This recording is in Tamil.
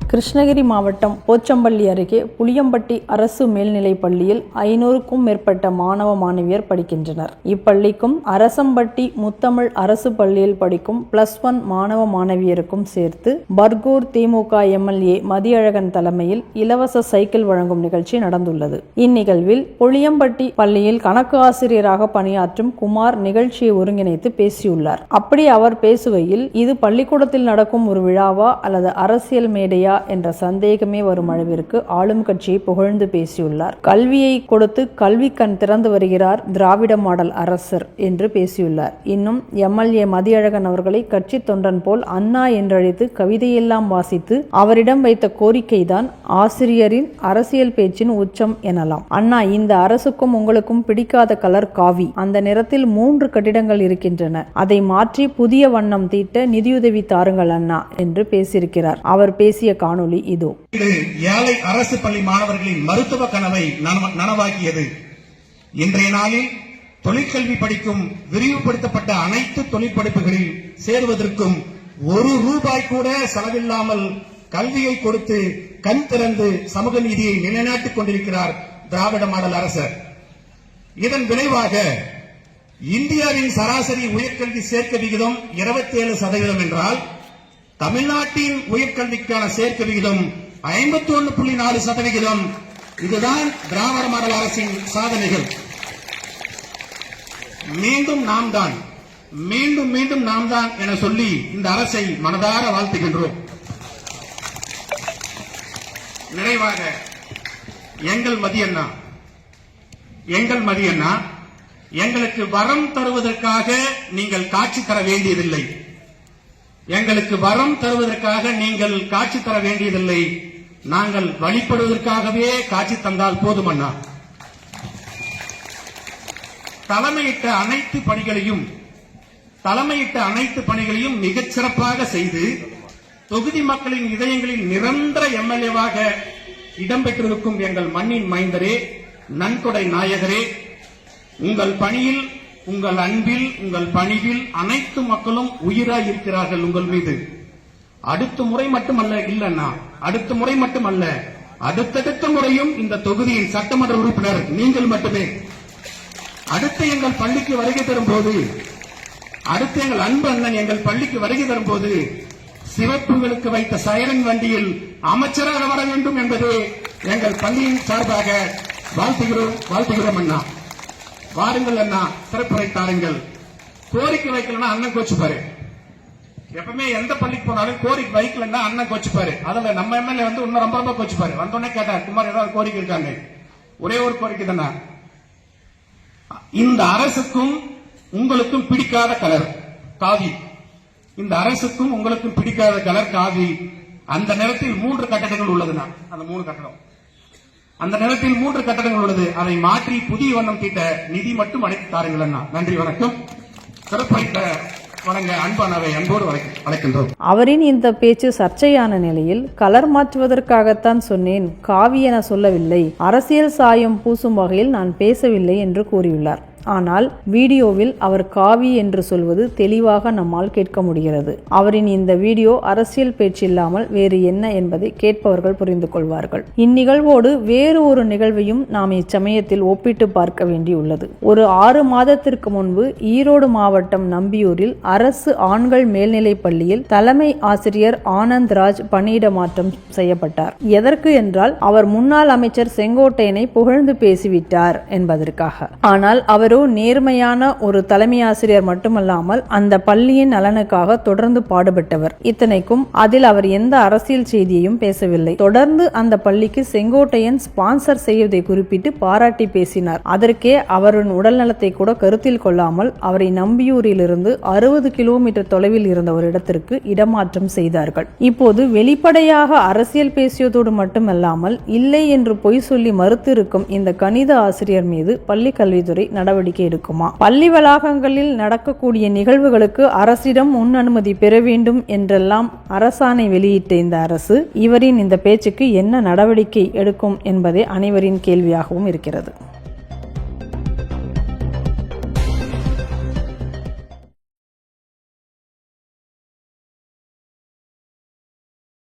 கிருஷ்ணகிரி மாவட்டம் போச்சம்பள்ளி அருகே புளியம்பட்டி அரசு மேல்நிலைப் பள்ளியில் 500க்கும் மேற்பட்ட மாணவ மாணவியர் படிக்கின்றனர். இப்பள்ளிக்கும் அரசம்பட்டி முத்தமிழ் அரசு பள்ளியில் படிக்கும் +1 மாணவ மாணவியருக்கும் சேர்த்து பர்கூர் திமுக எம்எல்ஏ மதியழகன் தலைமையில் இலவச சைக்கிள் வழங்கும் நிகழ்ச்சி நடந்துள்ளது. இந்நிகழ்வில் புளியம்பட்டி பள்ளியில் கணக்கு ஆசிரியராக பணியாற்றும் குமார் நிகழ்ச்சியை ஒருங்கிணைத்து பேசியுள்ளார். அப்படி அவர் பேசுகையில், இது பள்ளிக்கூடத்தில் நடக்கும் ஒரு விழாவா அல்லது அரசியல் மேடையா என்ற சந்தேகமே வரும் அளவிற்கு ஆளும் கட்சியை புகழ்ந்து பேசியுள்ளார். கல்வியை கொடுத்து கல்வி கண் திறந்து வருகிறார் திராவிட மாடல் அரசர் என்று பேசியுள்ளார். இன்னும் எம்எல்ஏ மதியழகன் அவர்களை கட்சி தொண்டன் போல் அண்ணா என்றழைத்து கவிதையெல்லாம் வாசித்து அவரிடம் வைத்த கோரிக்கைதான் ஆசிரியரின் அரசியல் பேச்சின் உச்சம் எனலாம். அண்ணா, இந்த அரசுக்கும் உங்களுக்கும் பிடிக்காத கலர் காவி. அந்த நிறத்தில் 3 கட்டிடங்கள் இருக்கின்றன. அதை மாற்றி புதிய வண்ணம் தீட்ட நிதியுதவி தாருங்கள் அண்ணா என்று பேசியிருக்கிறார். அவர் பேசிய காணொளி இதோ. ஏழை அரசு பள்ளி மாணவர்களின் மருத்துவ கனவை நனவாக்கியது. இன்றைய நாளில் தொழிற்கல்வி படிக்கும் விரிவுபடுத்தப்பட்ட அனைத்து தொழிற்படிப்புகளில் சேருவதற்கும் ₹1 கூட செலவில்லாமல் கல்வியை கொடுத்து கண் திறந்து சமூக நீதியை நிலைநாட்டிக் கொண்டிருக்கிறார் திராவிட மாடல் அரசர். இதன் விளைவாக இந்தியாவின் சராசரி உயர்கல்வி சேர்க்கை விகிதம் 27% என்றால் தமிழ்நாட்டின் உயர்கல்விக்கான சேர்க்கை விகிதம் 51.4%. இதுதான் திராவிட மாடல் அரசின் சாதனைகள். மீண்டும் நாம் தான் மீண்டும் நாம் தான் என சொல்லி இந்த அரசை மனதார வாழ்த்துகின்றோம். நிறைவாக எங்கள் மதியண்ணா எங்களுக்கு வரம் தருவதற்காக நீங்கள் காட்சி தர வேண்டியதில்லை. நாங்கள் வழிபடுவதற்காகவே காட்சி தந்தால் போதுமண்ணா. தலைமையிட்ட அனைத்து பணிகளையும் மிகச் சிறப்பாக செய்து தொகுதி மக்களின் இதயங்களில் நிரந்தர எம்எல்ஏவாக இடம்பெற்றிருக்கும் எங்கள் மண்ணின் மைந்தரே, நன்கொடை நாயகரே, உங்கள் பணியில், உங்கள் அன்பில், உங்கள் பணிவில் அனைத்து மக்களும் உயிராய் இருக்கிறார்கள் உங்கள் மீது. அடுத்த முறை மட்டுமல்ல அடுத்தடுத்த முறையும் இந்த தொகுதியின் சட்டமன்ற உறுப்பினர் நீங்கள் மட்டுமே. அடுத்து எங்கள் பள்ளிக்கு வருகை தரும்போது, அடுத்து எங்கள் அன்பு அண்ணன் எங்கள் பள்ளிக்கு வருகை தரும்போது சிவப்புகளுக்கு வைத்த சைரன் வண்டியில் அமைச்சராக வர வேண்டும் என்பதே எங்கள் பள்ளியின் சார்பாக வாழ்த்துகிறோம் அண்ணா. வாருங்கள் அண்ணா, சிறப்புரை தாருங்கள். கோரிக்கை வைக்கலன்னா அண்ணன் கோச்சுப்பாரு. எப்பவுமே எந்த பள்ளிக்கு போனாலும் கோரிக்கை வைக்கலன்னா அண்ணன் கோச்சுப்பாரு. அதுல நம்ம எம்எல்ஏ இன்னும் ரொம்ப கோச்சுப்பாரு. வந்தோடனே கேட்டார், குமார் ஏதாவது கோரிக்கை இருக்காங்க? ஒரே ஒரு கோரிக்கை தானே. இந்த அரசுக்கும் உங்களுக்கும் பிடிக்காத கலர் காவி. இந்த அரசுக்கும் உங்களுக்கும் பிடிக்காத கலர் காவி. அந்த நேரத்தில் 3 கட்டடங்கள் உள்ளதுன்னா அந்த நேரத்தில் 3 கட்டடங்கள் உள்ளது. அதை மாற்றி புதிய வண்ணம் தீட்ட நிதி மட்டும் அழைத்து தாருங்கள் அண்ணா. நன்றி, வணக்கம். சிறப்பளித்த வணங்க அன்பானவை அன்போடு அழைக்கின்றோம். அவரின் இந்த பேச்சு சர்ச்சையான நிலையில், கலர் மாற்றுவதற்காகத்தான் சொன்னேன், காவி என சொல்லவில்லை, அரசியல் சாயம் பூசும் வகையில் நான் பேசவில்லை என்று கூறியுள்ளார். ஆனால் வீடியோவில் அவர் காவி என்று சொல்வது தெளிவாக நம்மால் கேட்க முடிகிறது. அவரின் இந்த வீடியோ அரசியல் பேச்சு இல்லாமல் வேறு என்ன என்பதை கேட்பவர்கள் புரிந்து கொள்வார்கள். இந்நிகழ்வோடு வேறு ஒரு நிகழ்வையும் நாம் இச்சமயத்தில் ஒப்பிட்டு பார்க்க வேண்டியுள்ளது. ஒரு 6 மாதத்திற்கு முன்பு ஈரோடு மாவட்டம் நம்பியூரில் அரசு ஆண்கள் மேல்நிலைப் பள்ளியில் தலைமை ஆசிரியர் ஆனந்த்ராஜ் பணியிட மாற்றம் செய்யப்பட்டார். எதற்கு என்றால், அவர் முன்னாள் அமைச்சர் செங்கோட்டையனை புகழ்ந்து பேசிவிட்டார் என்பதற்காக. ஆனால் அவர் நேர்மையான ஒரு தலைமை ஆசிரியர் மட்டுமல்லாமல் அந்த பள்ளியின் நலனுக்காக தொடர்ந்து பாடுபட்டவர். இத்தனைக்கும் அதில் அவர் எந்த அரசியல் செய்தியையும் பேசவில்லை. தொடர்ந்து அந்த பள்ளிக்கு செங்கோட்டையன் ஸ்பான்சர் செய்வதை குறிப்பிட்டு பாராட்டி பேசினார். அதற்கே அவரின் உடல்நலத்தை கூட கருத்தில் கொள்ளாமல் அவரை நம்பியூரிலிருந்து 60 கிலோமீட்டர் தொலைவில் இருந்த ஒரு இடத்திற்கு இடமாற்றம் செய்தார்கள். இப்போது வெளிப்படையாக அரசியல் பேசியதோடு மட்டுமல்லாமல் இல்லை என்று பொய் சொல்லி மறுத்து இருக்கும் இந்த கணித ஆசிரியர் மீது பள்ளி கல்வித்துறை நடவடிக்கை எடுக்குமா? பள்ளி வளாகங்களில் நடக்கக்கூடிய நிகழ்வுகளுக்கு அரசிடம் முன் அனுமதி பெற வேண்டும் என்றெல்லாம் அரசாணை வெளியிட்ட இந்த அரசு இவரின் இந்த பேச்சுக்கு என்ன நடவடிக்கை எடுக்கும் என்பதே அனைவரின் கேள்வியாகவும் இருக்கிறது.